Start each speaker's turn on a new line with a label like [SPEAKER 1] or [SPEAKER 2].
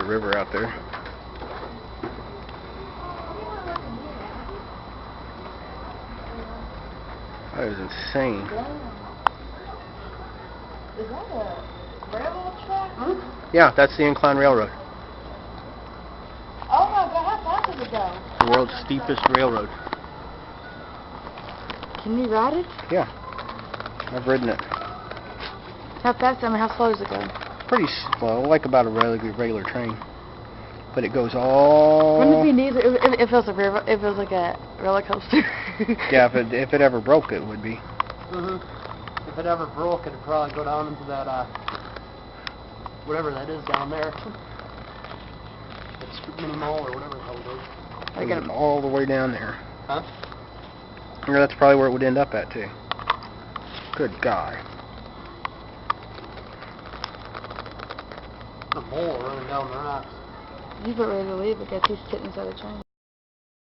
[SPEAKER 1] the river out there. That is insane.
[SPEAKER 2] Is that a railroad track? Hmm?
[SPEAKER 1] Yeah, that's the Incline Railroad.
[SPEAKER 2] Oh my God, how fast does it go?
[SPEAKER 1] The world's steepest railroad.
[SPEAKER 2] Can you ride it?
[SPEAKER 1] Yeah. I've ridden it.
[SPEAKER 2] How fast, I mean, how slow does it go?
[SPEAKER 1] Pretty slow, like about a regular train. But it goes all...
[SPEAKER 2] Wouldn't it be neat if it feels like a roller coaster?
[SPEAKER 1] Yeah, if it ever broke, it would be.
[SPEAKER 3] If it ever broke, it'd probably go down into that, whatever that is down there. It's mini mall or whatever the hell it is.
[SPEAKER 1] I get them all the way down there.
[SPEAKER 3] Huh?
[SPEAKER 1] Yeah, that's probably where it would end up at, too. Good God.
[SPEAKER 3] A mole running down the rocks.
[SPEAKER 2] You get ready to leave because he's sitting inside the train.